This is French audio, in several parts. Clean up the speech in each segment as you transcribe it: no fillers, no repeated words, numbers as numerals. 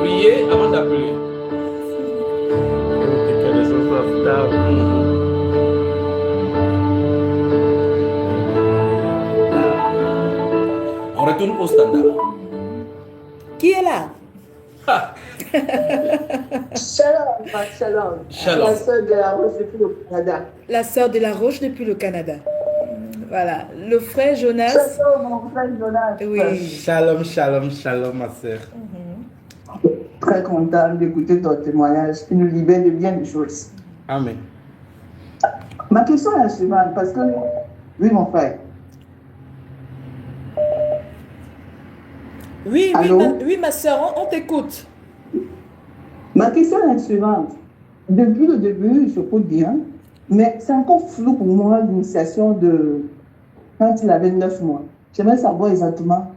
Priez avant d'appeler. On retourne au standard. Qui est là? Shalom, shalom. Shalom. La sœur de la Roche depuis le Canada. La sœur de la Roche depuis le Canada. Voilà. Le frère Jonas. Shalom, mon frère Jonas. Oui. Shalom, shalom, shalom, ma sœur. Très content d'écouter ton témoignage qui nous libère de bien des choses. Amen. Ma question est la suivante, parce que, oui, mon frère. Oui, Allô? oui, ma sœur, on t'écoute. Ma question est la suivante. Depuis le début, je peux bien, mais c'est encore flou pour moi l'initiation de quand il avait 9 mois. J'aimerais savoir exactement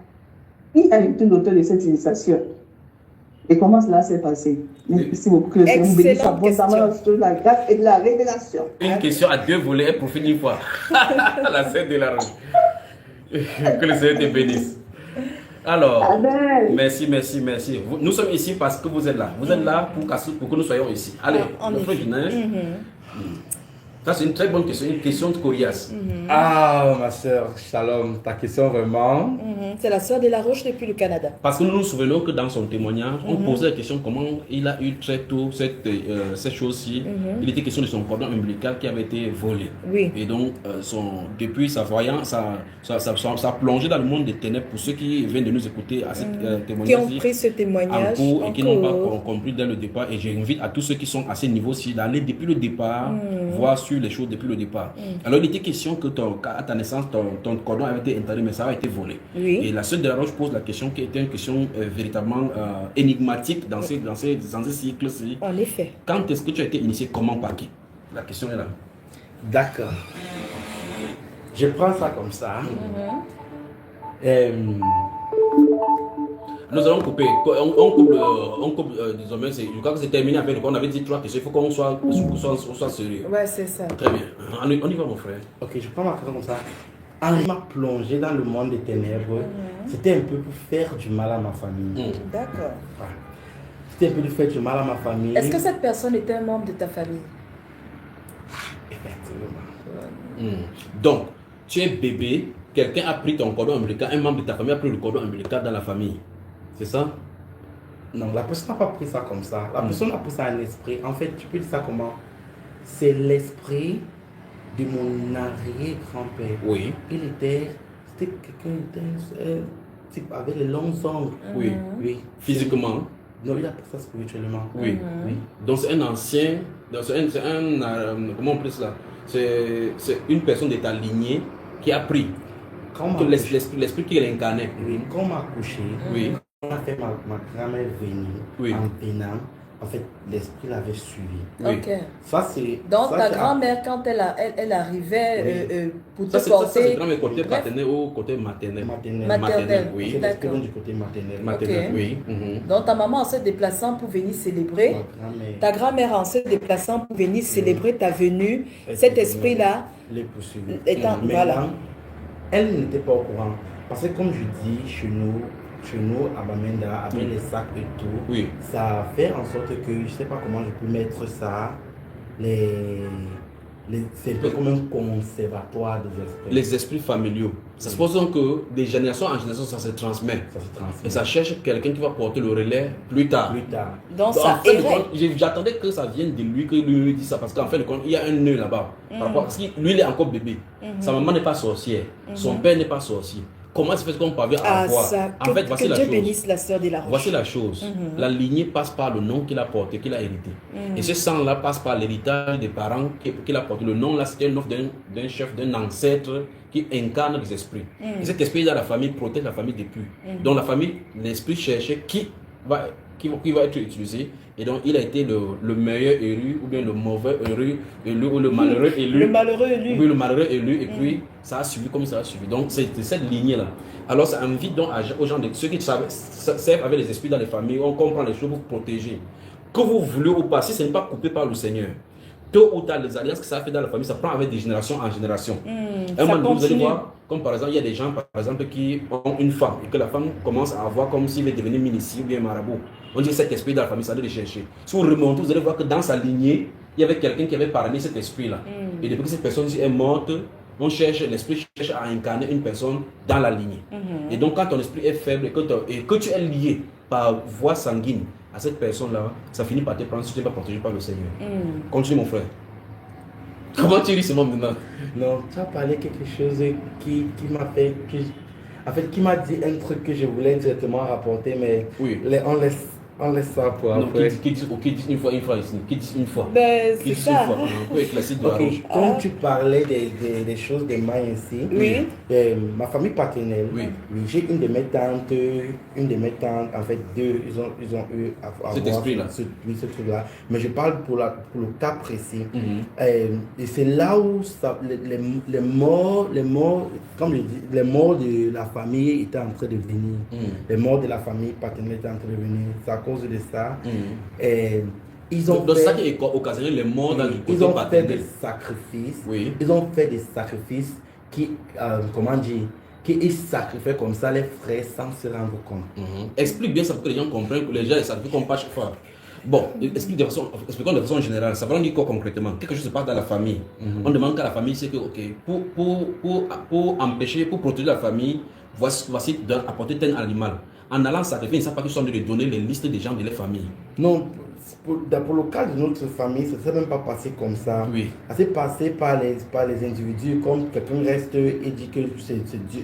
qui a été l'auteur de cette initiation et comment cela s'est passé. Merci beaucoup. Que le Seigneur vous bénisse abondamment sur la grâce et de la révélation. Une question à deux volets, elle profite une fois. La sœur de la Roche. Que le Seigneur te bénisse. Alors, Amen. merci. Nous sommes ici parce que vous êtes là. Vous êtes là pour que nous soyons ici. Allez, le frère Jonas. Ça, c'est une très bonne question, une question de coriace. Ah, ma sœur, shalom. Ta question vraiment. C'est la sœur de la Roche depuis le Canada. Parce que nous nous souvenons que dans son témoignage, on posait la question comment il a eu très tôt cette chose-ci. Il était question de son cordon ombilical qui avait été volé. Oui. Et donc, depuis sa voyance, ça a plongé dans le monde des ténèbres pour ceux qui viennent de nous écouter à ce témoignage. Qui ont pris ce témoignage en cours et qui n'ont pas compris dès le départ. Et j'invite à tous ceux qui sont à ce niveau-ci d'aller depuis le départ, voir sur les choses depuis le départ. Alors, il était question que à ta naissance, ton cordon avait été enterré, mais ça a été volé. Oui. Et la sœur de la Roche pose la question qui était une question véritablement énigmatique dans ces cycles-ci. En effet. Quand est-ce que tu as été initié? Comment? Par qui? La question est là. D'accord. Je prends ça comme ça. Nous allons couper. On coupe désormais. Je crois que c'est terminé avec. On avait dit 3 questions. Il faut qu'on soit sérieux. Ouais, c'est ça. Très bien. On y va, mon frère. Ok, je prends ma question comme ça. En m'a plongé dans le monde des ténèbres, c'était un peu pour faire du mal à ma famille. D'accord. C'était un peu pour faire du mal à ma famille. Est-ce que cette personne était un membre de ta famille? Effectivement. Donc, tu es bébé, quelqu'un a pris ton cordon ombilical, un membre de ta famille a pris le cordon ombilical dans la famille. C'est ça? Non, la personne n'a pas pris ça comme ça. La personne a pris ça en esprit. En fait, tu peux dire ça comment? C'est l'esprit de mon arrière-grand-père. Oui. C'était quelqu'un d'un type avec les longs ongles. Oui. Oui. Physiquement? Non, il a pris ça spirituellement. Oui. Oui. Donc c'est un ancien, comment on peut dire cela? C'est une personne de ta lignée qui a pris. L'esprit qui l'incarnait. Oui, quand on m'a couché, Oui. on a fait ma grand-mère venir en venant. En fait, l'esprit l'avait suivi. Oui. Ok. Ça, c'est. Donc ça, ta c'est- grand-mère, quand elle arrivait pour te Ça, c'est porter... vraiment le côté Bref. paternel ou côté maternel. Maternel. Oui. C'est l'esprit D'accord. du côté maternel. Maternel, Ok. oui. Donc ta maman en se déplaçant pour venir célébrer, Ma grand-mère ta grand-mère en se déplaçant pour venir célébrer ta venue, cet esprit-là les poursuivi. étant... Maintenant, Voilà. elle n'était pas au courant. Parce que, comme je dis, chez nous à Bamenda, avec les sacs et tout, Oui. ça fait en sorte que je ne sais pas comment je peux mettre ça. C'est un peu comme un conservatoire des esprits. Les esprits familiaux. Ça se pose donc que de génération en génération, ça se transmet. Ça se transmet. Et ça cherche quelqu'un qui va porter le relais plus tard. Plus tard. Donc En ça fin de errait. compte, j'attendais que ça vienne de lui, que lui dise ça, parce qu'en fin de compte, il y a un nœud là-bas. Parce que lui, il est encore bébé. Sa maman n'est pas sorcière. Son père n'est pas sorcier. Comment se fait qu'on parvient à Ah voir? ça, En fait, voici que la Dieu chose. bénisse la sœur de la Roche. Voici la chose. La lignée passe par le nom qu'il a porté, qu'il a hérité. Et ce sang-là passe par l'héritage des parents qu'il a porté. Le nom-là, c'était le nom d'un chef, d'un ancêtre qui incarne les esprits. Et cet esprit dans la famille protège la famille depuis. Donc la famille, l'esprit cherchait qui va être utilisé. Et donc il a été le meilleur élu, ou bien le mauvais élu, ou le malheureux élu. Le malheureux élu. Oui, le malheureux élu, et puis ça a suivi comme ça a suivi. Donc c'est cette lignée-là. Alors ça invite donc aux gens, ceux qui servent avec les esprits dans les familles, on comprend les choses pour protéger. Que vous voulez ou pas, si ce n'est pas coupé par le Seigneur, tôt ou tard, les alliances que ça fait dans la famille, ça prend avec des générations en génération. À un Ça moment donné, vous allez continue. voir, comme par exemple, il y a des gens, par exemple, qui ont une femme et que la femme commence à avoir comme s'il est devenu ministre ou bien marabout. On dit que cet esprit dans la famille, ça doit le chercher. Si vous remontez, vous allez voir que dans sa lignée, il y avait quelqu'un qui avait parrainé cet esprit-là. Et depuis que cette personne est morte, on cherche, l'esprit cherche à incarner une personne dans la lignée. Et donc, quand ton esprit est faible et que tu es lié par voie sanguine à cette personne-là, ça finit par te prendre si tu n'es pas protégé par le Seigneur. Continue, mon frère. Comment tu ris ce moment maintenant? Non, tu as parlé quelque chose qui m'a fait... En fait, qui m'a dit un truc que je voulais directement rapporter, mais Oui. on laisse ça pour Non, après. qui dit une fois ici. Qui dit une fois. Ben, Qui c'est dit ça. une fois. On peut éclaircir de la Ok, rouge. comme tu parlais des choses de main ici, Oui. ma famille paternelle, Oui. j'ai une de mes tantes, en fait deux, ils ont eu à Cet avoir esprit-là. ce truc-là. Mais je parle pour le cas précis. Mhm. Et c'est là où les morts, comme je dis, les morts de la famille étaient en train de venir. Les morts de la famille paternelle étaient en train de venir. C'est à cause de ça. Ils ont Donc, fait- ça qui est occasionné les morts dans le ils côté ont fait paternel. des sacrifices. Oui. Ils ont fait des sacrifices qui, comment dire, qu'ils sacrifiaient comme ça les frères sans se rendre compte. Explique bien ça pour que les gens comprennent que les gens sacrifient comme pas chaque fois. Bon, expliquons de façon générale. Ça veut dire quoi concrètement? Quelque chose se passe dans la famille. On demande qu'à la famille, c'est que, ok, pour empêcher, pour protéger la famille, voici d'apporter tel animal. En allant sacrifier, ils ne savent pas qu'ils sont en train de donner les listes des gens de leur famille. Non, pour le cas de notre famille, ça ne s'est même pas passé comme ça. Oui. Ça s'est passé par les individus, comme quelqu'un reste et dit que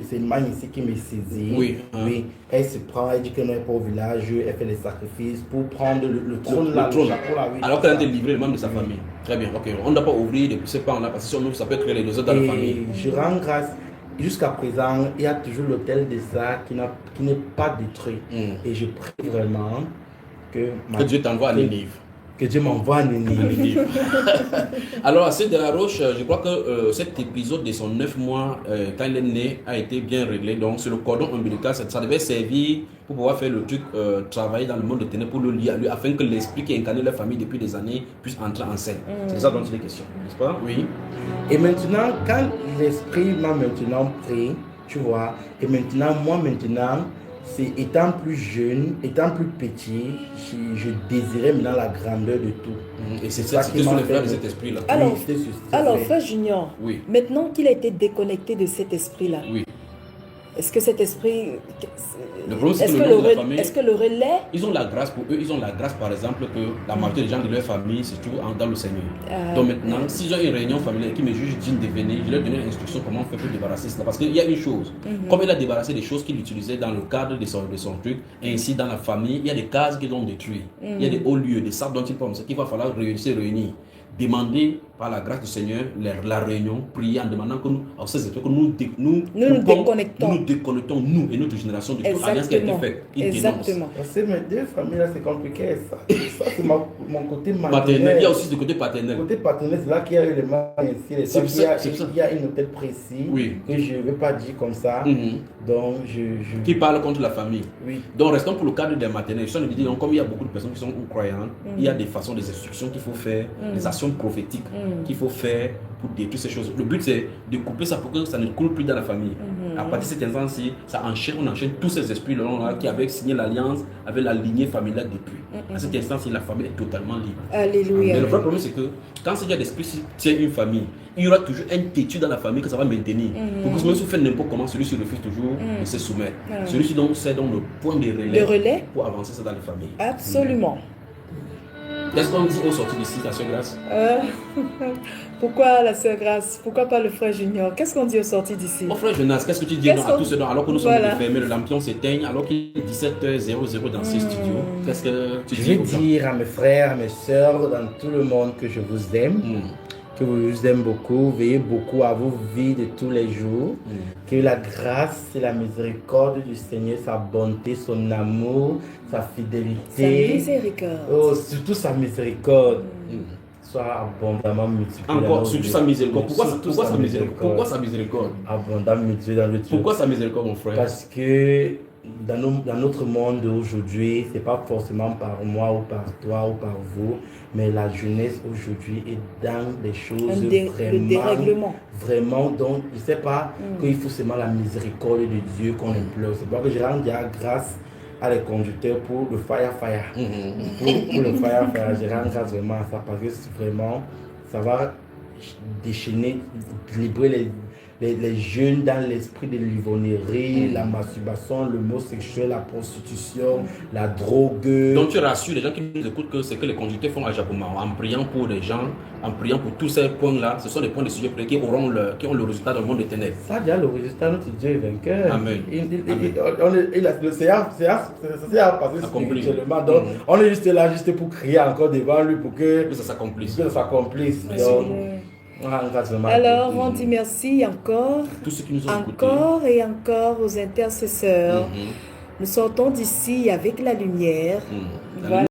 c'est Magne ici qui me saisit. Oui. Oui. Elle se prend, elle dit qu'elle n'est pas au village, elle fait les sacrifices pour prendre le trône Le là, trône. chapeau là, oui, Alors tout qu'elle a ça. été livrée le membre de sa famille. Très bien, ok. On ne doit pas ouvrir depuis ces pans-là parce que sinon ça peut créer les deux dans la famille. Et je rends grâce, jusqu'à présent, il y a toujours l'hôtel de ça qui n'est pas détruit. Et je prie vraiment Que Dieu t'envoie à Ninive. Que Dieu m'envoie à Ninive. Alors, à de la Roche, je crois que cet épisode de son 9 mois, quand il est né, a été bien réglé. Donc, sur le cordon ombilical, ça devait servir pour pouvoir faire le truc, travailler dans le monde de ténèbres pour le lier à lui, afin que l'esprit qui incarnait leur famille depuis des années puisse entrer en scène. C'est ça dont il est question, n'est-ce pas? Oui. Et maintenant, quand l'esprit m'a maintenant pris, tu vois, et maintenant, c'est étant plus jeune, étant plus petit, je désirais maintenant la grandeur de tout. Et c'est ça ça qui qui sur m'a les frères de fait- cet esprit-là. Alors, Oui, c'était sur- c'était Alors, fait. frère Junior, Oui. maintenant qu'il a été déconnecté de cet esprit-là, Oui. est-ce que cet esprit. Le problème, c'est Est-ce que que, le le nom de la relais- famille- est-ce que le relais. Ils ont la grâce pour eux, ils ont la grâce par exemple que la majorité des gens de leur famille se trouvent dans le Seigneur. Donc maintenant, si j'ai une réunion familiale qui me juge digne de venir, je leur donne l'instruction comment faire pour débarrasser cela. Parce qu'il y a une chose, comme il a débarrassé des choses qu'il utilisait dans le cadre de son truc, et ainsi dans la famille, il y a des cases qu'ils ont détruites. Il y a des hauts lieux, des sables dont ils pensent qu'il va falloir se réunir. Demander par la grâce du Seigneur la réunion, prier en demandant que nous, alors, ces épreuves, que nous déconnectons. nous déconnectons, nous et notre génération de toute alliance qui a été Exactement. faite. Ils dénoncent. Exactement. Parce que mes deux familles là, c'est compliqué. Ça c'est mon côté Paternel. maternel. Il y a aussi le côté paternel. Côté partenaire, c'est là qu'il y a eu les mains ici. Les C'est temps, ça, c'est ça. il y a une hôtel précis Oui. que je ne vais pas dire comme ça. Donc, Qui parle contre la famille. Oui. Donc, restons pour le cadre des maternelles. Je suis en train de dire, donc, comme il y a beaucoup de personnes qui sont croyantes, il y a des façons, des instructions qu'il faut faire, des actions prophétiques qu'il faut faire pour détruire ces choses. Le but, c'est de couper ça pour que ça ne coule plus dans la famille. À partir de cet instant-ci, on enchaîne tous ces esprits-là qui avaient signé l'alliance avec la lignée familiale depuis. À cet instant-ci, la famille est totalement libre. Alléluia. Mais le vrai problème, c'est que quand ce genre d'esprit tient une famille, il y aura toujours un têtu dans la famille que ça va maintenir. Pour que même si vous faites n'importe comment, celui-ci refuse toujours de se soumettre. Celui-ci donc c'est donc le point de relais, Le relais? pour avancer ça dans les familles. Absolument. Qu'est-ce qu'on dit au sortir d'ici, la sœur Grâce? Pourquoi la sœur Grâce? Pourquoi pas le frère Junior? Qu'est-ce qu'on dit au sorti d'ici? Mon frère Jonas, qu'est-ce que tu dis Qu'est-ce à tous ceux alors que nous sommes Voilà. fermés, le lampion s'éteigne, alors qu'il est 17h00 dans ces studios? Qu'est-ce que tu Je dis vais aux gens? dire à mes frères, à mes sœurs, dans tout le monde que je vous aime. Que vous aime beaucoup, veillez beaucoup à vos vies de tous les jours. Que la grâce et la miséricorde du Seigneur, sa bonté, son amour, sa Sa fidélité, miséricorde. oh, surtout sa miséricorde, soit abondamment multipliée. dans Encore, nos surtout vies. sa miséricorde. Pourquoi Surtout sa miséricorde? Pourquoi sa miséricorde? Abondamment multipliée dans le truc. Pourquoi sa miséricorde, mon frère? Parce que dans notre monde aujourd'hui, c'est pas forcément par moi ou par toi ou par vous, mais la jeunesse aujourd'hui est dans des choses le dérèglement. vraiment, donc je sais pas qu'il faut seulement la miséricorde de Dieu qu'on implore. C'est pour que je rends déjà grâce à les conducteurs pour le fire. Pour le fire, je rends grâce vraiment à ça parce que vraiment, ça va déchaîner, libérer les jeunes dans l'esprit de l'ivonnerie, la masturbation, l'homosexuel, la prostitution, la drogue. Donc tu rassures les gens qui nous écoutent que c'est que les conducteurs font à Japoma en priant pour les gens, en priant pour tous ces points-là. Ce sont des points de sujet qui ont le résultat dans le monde des ténèbres. Ça a déjà le résultat, notre Dieu est vainqueur. Amen. Le Seigneur a passé spirituellement. Donc on est juste là juste pour crier encore devant lui pour que ça s'accomplisse. Alors, on dit merci encore, tous ceux qui nous ont encore et encore aux intercesseurs. Nous sortons d'ici avec la lumière. Voilà.